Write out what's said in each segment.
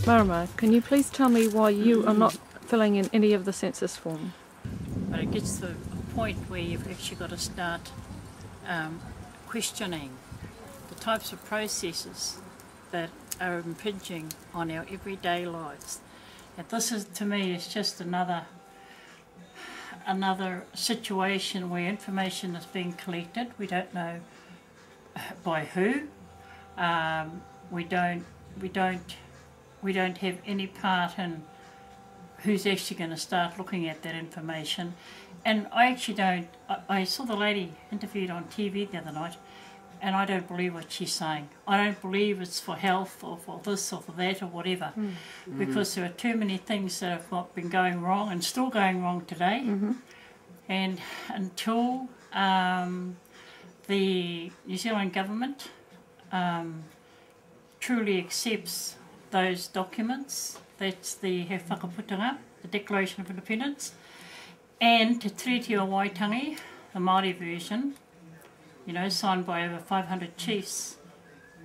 Marama, can you please tell me why you are not filling in any of the census form? But it gets to a point where you've actually got to start questioning the types of processes that are impinging on our everyday lives. And this is, to me, is just another situation where information is being collected. We don't know by who. We don't have any part in who's actually going to start looking at that information. And I actually don't, I saw the lady interviewed on TV the other night, and I don't believe what she's saying. I don't believe it's for health or for this or for that or whatever, because there are too many things that have been going wrong and still going wrong today. And until the New Zealand government truly accepts those documents, that's the He Whakaputanga, the Declaration of Independence, and Te Treaty o Waitangi, the Māori version, you know, signed by over 500 chiefs.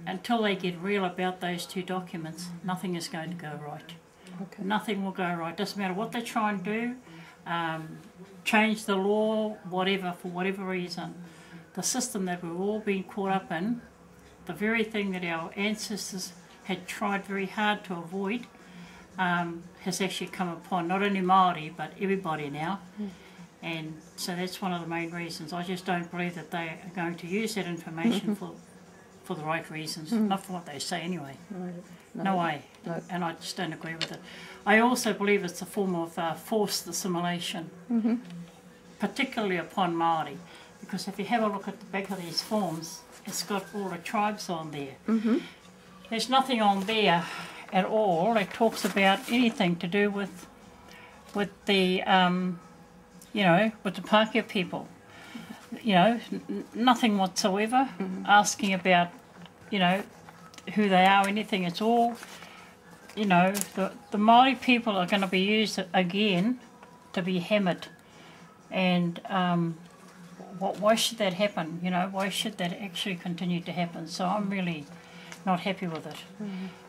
Until they get real about those two documents, nothing is going to go right. Okay. Nothing will go right. Doesn't matter what they try and do, change the law, whatever, for whatever reason. The system that we've all been caught up in, the very thing that our ancestors had tried very hard to avoid, has actually come upon not only Māori but everybody now. And so that's one of the main reasons. I just don't believe that they are going to use that information for the right reasons, not for what they say anyway. No way. No. And I just don't agree with it. I also believe it's a form of forced assimilation, particularly upon Māori, because if you have a look at the back of these forms, it's got all the tribes on there. There's nothing on there at all that talks about anything to do with the you know, with the Pākehā people. You know, nothing whatsoever asking about, you know, who they are, anything. It's all, you know, the Māori people are going to be used again to be hammered. And why should that happen? You know, why should that actually continue to happen? So I'm really not happy with it.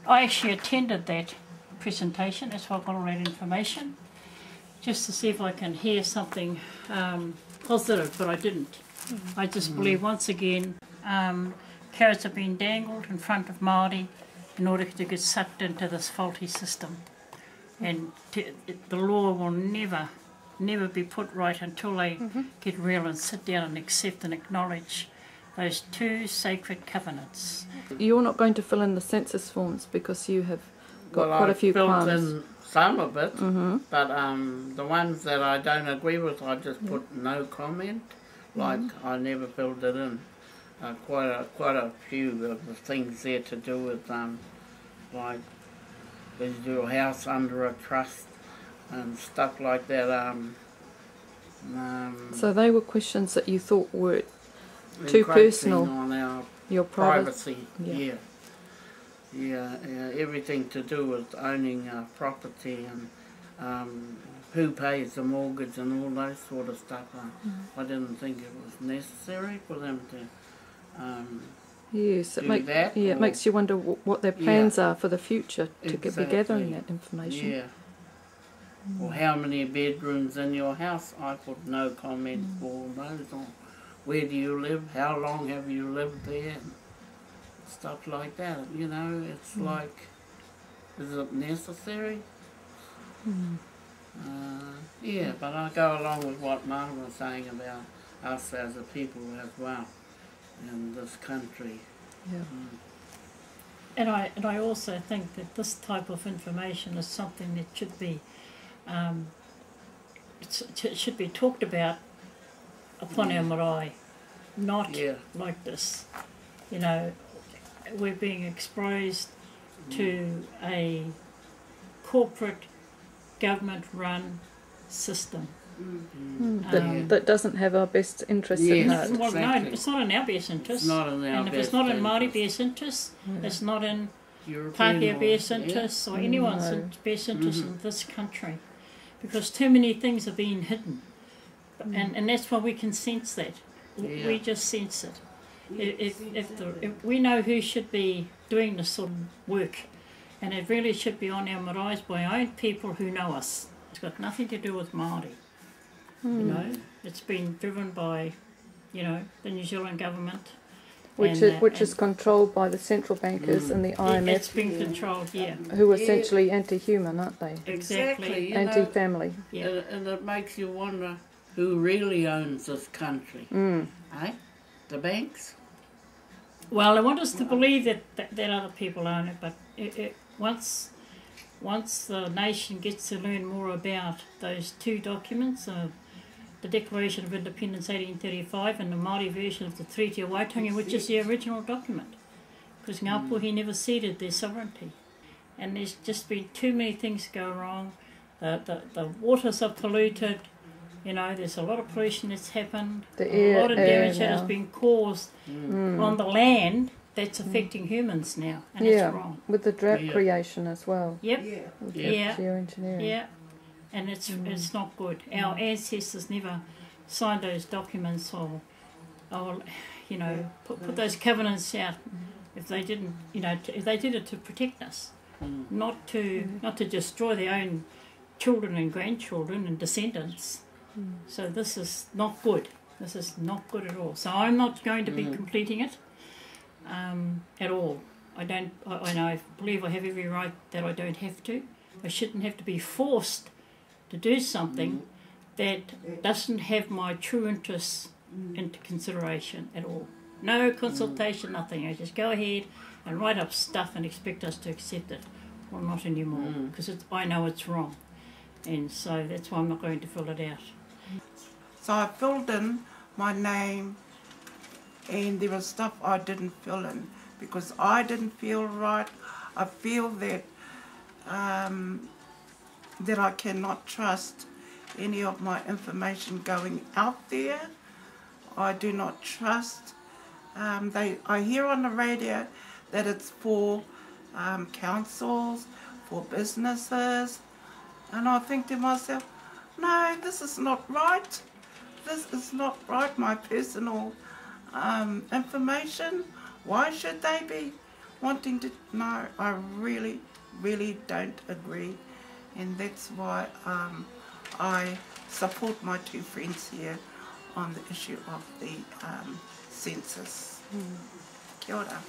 I actually attended that presentation, that's why I got all that information, just to see if I can hear something positive, but I didn't. I just believe once again carrots have been dangled in front of Māori in order to get sucked into this faulty system. And the law will never be put right until they get real and sit down and accept and acknowledge those two sacred covenants. You're not going to fill in the census forms because you have got quite a few claims. claims. In some of it, but the ones that I don't agree with, I just put no comment. Like I never filled it in. Quite a few of the things there to do with like is your house under a trust and stuff like that. So they were questions that you thought were too personal. On our your privacy, yeah, everything to do with owning property and who pays the mortgage and all those sort of stuff. I didn't think it was necessary for them to yes, do that. Yeah, it makes you wonder what their plans are for the future to be gathering that information. Yeah. Or how many bedrooms in your house? I put no comment for those on. Where do you live? How long have you lived there? Stuff like that. You know, it's like, is it necessary? Yeah, but I go along with what Martin was saying about us as a people as well in this country. Yeah. And I also think that this type of information is something that should be it should be talked about upon our marae, not like this. You know, we're being exposed to a corporate government-run system. That doesn't have our best interests at heart. Well, no, it's not in our best interest. It's not in our and if it's not in Māori best interest, it's not in Pākehā best interest or anyone's best interest in this country. Because too many things are being hidden. And that's why we can sense that. We just sense it. If we know who should be doing this sort of work, And it really should be on our maraes by our own people who know us. It's got nothing to do with Māori. You know, it's been driven by, you know, the New Zealand government. Which is controlled by the central bankers and the IMF. It's been controlled, who are essentially anti-human, aren't they? Exactly. Anti-family. Yeah. And it makes you wonder who really owns this country. Eh? The banks? Well, I want us to believe that other people own it, but once the nation gets to learn more about those two documents, the Declaration of Independence 1835 and the Māori version of the Treaty of Waitangi, which is the original document, because Ngāpuhi never ceded their sovereignty. And there's just been too many things go wrong. The waters are polluted, you know, there's a lot of pollution that's happened, a lot of damage that has been caused on the land that's affecting humans now, and it's wrong. With the drought creation as well. Yep. Geoengineering. Yeah. And it's not good. Our ancestors never signed those documents or you know, put those covenants out if they didn't, you know, if they did it to protect us, not to destroy their own children and grandchildren and descendants. So this is not good. This is not good at all. So I'm not going to be completing it at all. I believe I have every right that I don't have to. I shouldn't have to be forced to do something that doesn't have my true interests into consideration at all. No consultation, nothing. I just go ahead and write up stuff and expect us to accept it. Well, not anymore, because I know it's wrong. And so that's why I'm not going to fill it out. So I filled in my name, and there was stuff I didn't fill in because I didn't feel right. I feel that that I cannot trust any of my information going out there. I do not trust. I hear on the radio that it's for councils, for businesses, and I think to myself, no, this is not right. This is not right, my personal information. Why should they be wanting to? No, I really, really don't agree. And that's why I support my two friends here on the issue of the census. Kia ora.